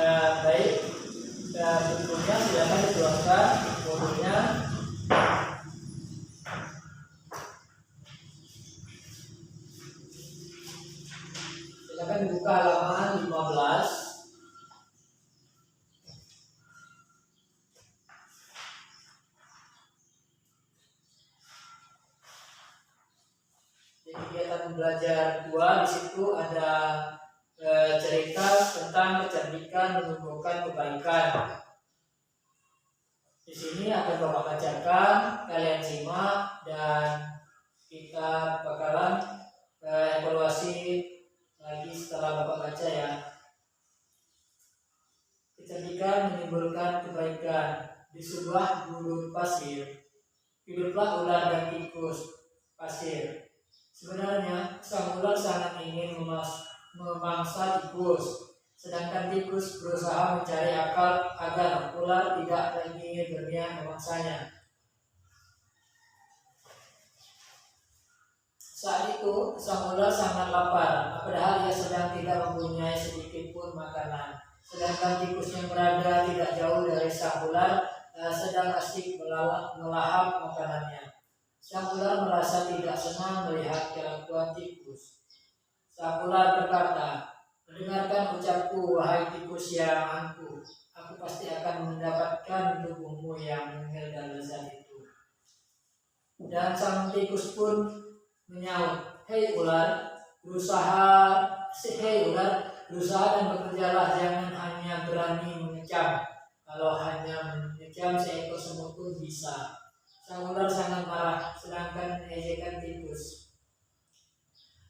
Baik, bukunya silakan dikeluarkan bukunya. Silakan dibuka halaman 15. Di kegiatan belajar 2 di situ ada cerita tentang kecerdikan menumbuhkan kebaikan. Di sini akan Bapak bacakan, kalian simak, dan kita bakalan evaluasi lagi setelah Bapak baca ya. Kecerdikan menimbulkan kebaikan. Di sebuah gurun pasir, hiduplah ular dan tikus pasir. Sebenarnya sang ular sangat ingin memangsa tikus, sedangkan tikus berusaha mencari akal agar ular tidak lagi berniat memangsanya. Saat itu sang ular sangat lapar, padahal ia sedang tidak mempunyai sedikit pun makanan. Sedangkan tikus yang berada tidak jauh dari sang ular sedang asik melahap makanannya. Sang ular merasa tidak senang melihat kelakuan tikus. Sang ular berkata, "Mendengarkan ucapku, wahai tikus yang angkuh, aku pasti akan mendapatkan tubuhmu yang mungil dan lezat itu." Dan sang tikus pun menyaut, "Hei ular, berusaha dan bekerjalah, jangan hanya berani mengecam. Kalau hanya mengecam seekor semut pun bisa." Sang ular sangat marah, sedangkan ejekan tikus.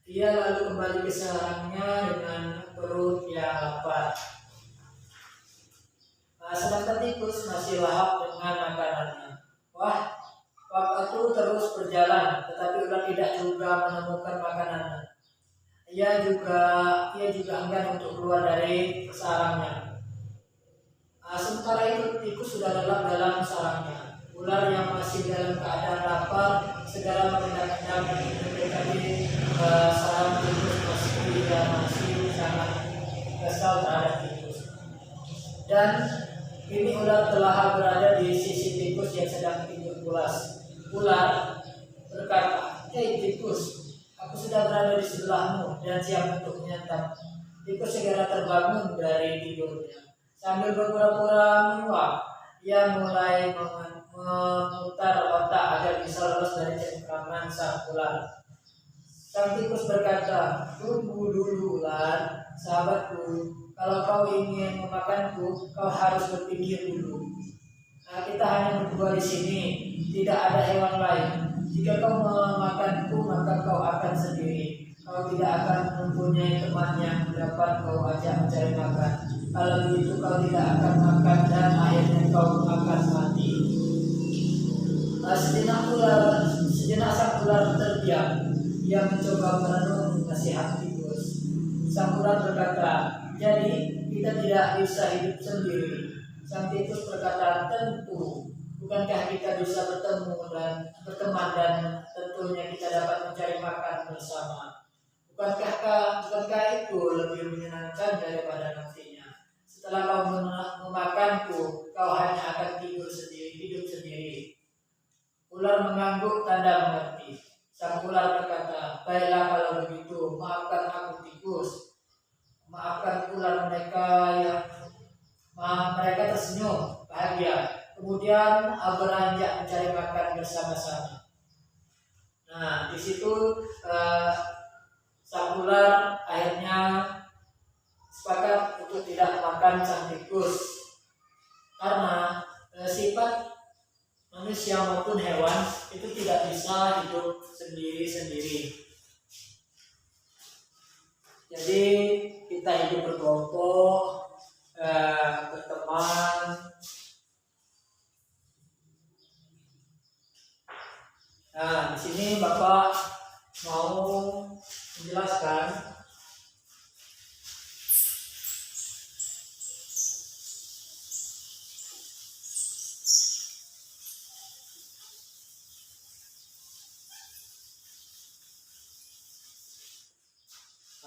Ia lalu kembali ke sarangnya dengan perut yang lapar. Sedangkan tikus masih lahap dengan makanannya. Waktu terus berjalan, tetapi ular tidak juga menemukan makanannya. Ia juga enggan untuk keluar dari sarangnya. Sementara itu tikus sudah lelap dalam sarangnya. Ular yang masih dalam keadaan lapar segera mengendap-endap mendekati sarang tikus masih sangat kesal terhadap tikus. Dan ini ular telah berada di sisi tikus yang sedang tidur pulas. Ular berkata, "Hei tikus, aku sudah berada di sebelahmu dan siap untuk menyantap." Tikus segera terbangun dari tidurnya. Sambil berpura-pura menguap, ia mulai memutar otak agar bisa lolos dari cengkraman sang ular. Sang tikus berkata, "Tunggu dulu ular, sahabatku. Kalau kau ingin memakanku, kau harus berpikir dulu. Kita hanya berdua di sini, tidak ada hewan lain. Jika kau memakanku, maka kau akan sendiri. Kau tidak akan mempunyai teman yang dapat kau ajak mencari makan. Kalau begitu kau tidak akan makan dan akhirnya kau akan mati." Sejenak sang ular terdiam. Ia mencoba merenung nasihat tikus. Sang ular berkata, "Jadi kita tidak bisa hidup sendiri." Sang tikus berkata, "Tentu. Bukankah kita bisa berteman dan tentunya kita dapat mencari makan bersama. Bukankah itu lebih menyenangkan daripada nantinya? Setelah kau memakanku, kau hanya akan hidup sendiri." Ular mengangguk tanda mengerti. Sang ular berkata, "Baiklah kalau begitu, maafkan aku tikus." Maafkan ular mereka tersenyum bahagia. Kemudian beranjak mencari makan bersama-sama. Nah, di situ sang ular akhirnya sepakat untuk tidak makan sang tikus karena sifat manusia maupun hewan itu tidak bisa hidup sendiri-sendiri. Jadi kita hidup berkelompok, berteman. Nah, di sini Bapak mau menjelaskan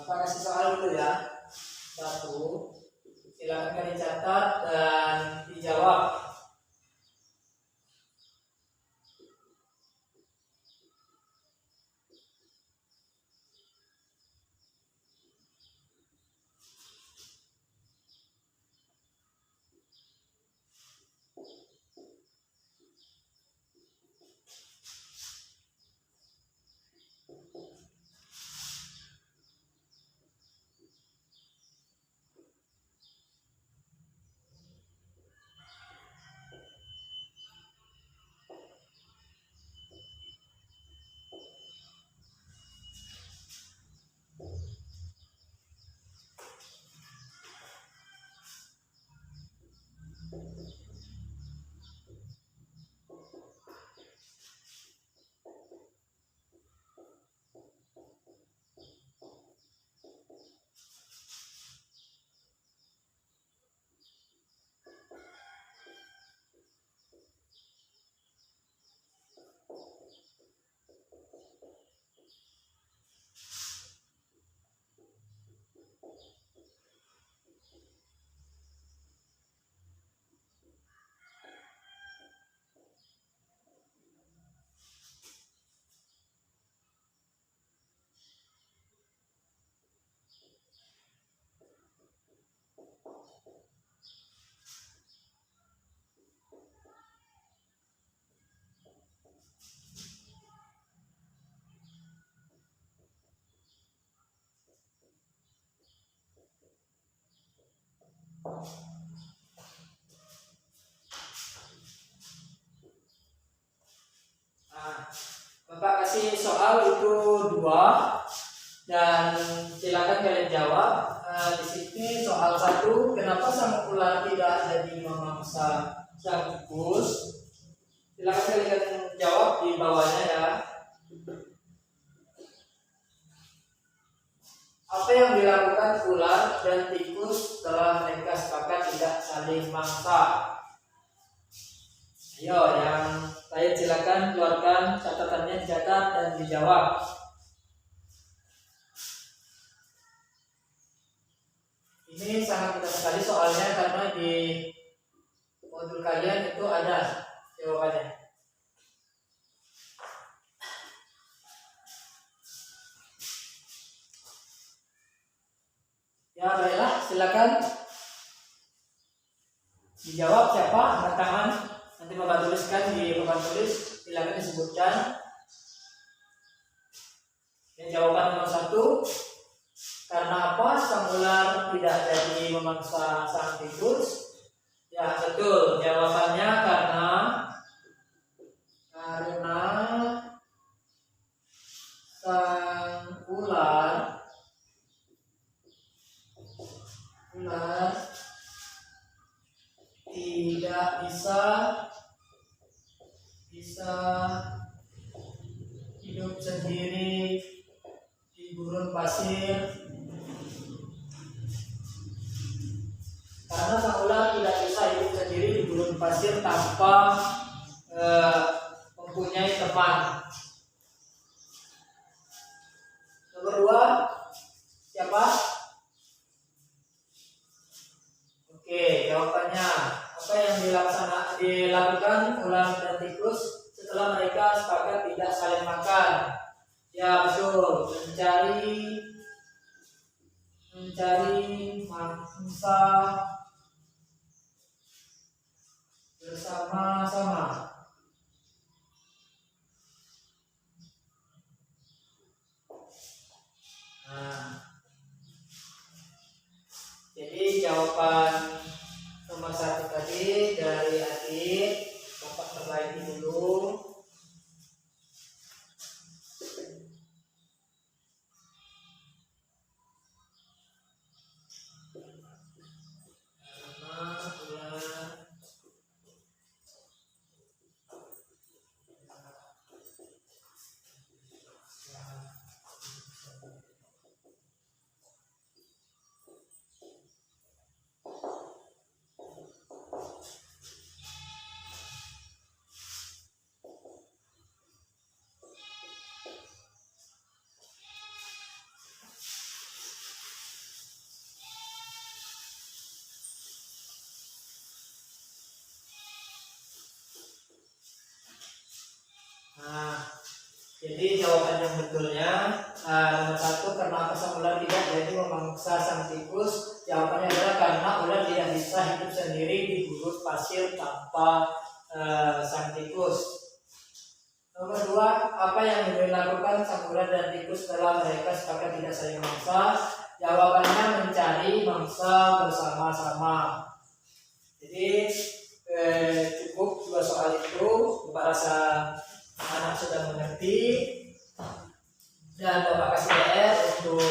Bapak kasih soal dulu ya. 1, silakan mereka dicatat dan dijawab. Nah, Bapak kasih soal itu 2 dan silakan kalian jawab. Di sini soal 1, kenapa sang ular tidak jadi memangsa sang tikus? Silakan kalian jawab di bawahnya ya. Apa yang dilakukan ular dan tikus setelah mereka sepakat tidak saling mangsa? Ayo, yang lain silakan keluarkan catatannya, dicatat dan dijawab. Ini sangat mudah sekali soalnya karena di modul kalian itu ada jawabannya. Ya baiklah, silakan dijawab. Siapa angkat tangan? Nanti Bapak tuliskan di papan tulis, silakan disebutkan. Yang jawaban nomor 1, karena apa sang ular tidak jadi memangsa sang tikus? Ya betul, jawabannya karena sang ular tidak bisa hidup sendiri di gurun pasir. Karena sang ular tidak bisa hidup sendiri di gurun pasir tanpa mempunyai teman. Nomor 2, siapa? Oke, jawabannya apa yang dilakukan ular dan tikus setelah mereka sepakat tidak saling makan? Ya betul, mencari mangsa bersama-sama. Nah, jadi jawaban nomor 1 tadi dari adik Bapak perbaiki dulu. Nah, jadi jawaban yang betulnya nomor 1, karena apa sang ular tidak jadi memangsa sang tikus? Jawabannya adalah karena ular tidak bisa hidup sendiri di gurun pasir tanpa sang tikus. Nomor 2, apa yang dilakukan sang ular dan tikus setelah mereka sepakat tidak saling mangsa? Jawabannya mencari mangsa bersama-sama. Jadi cukup 2 soal itu. Bapak rasa anak sudah mengerti, dan Bapak kasih PR untuk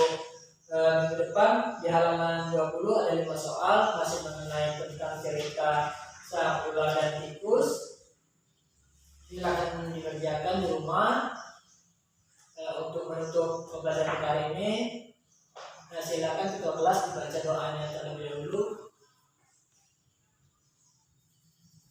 minggu depan di halaman 20 ada 5 soal masih mengenai tentang cerita sang ular dan tikus. Silakan dikerjakan di rumah. Untuk menutup pembelajaran kali ini, silakan ketua kelas dibaca doanya terlebih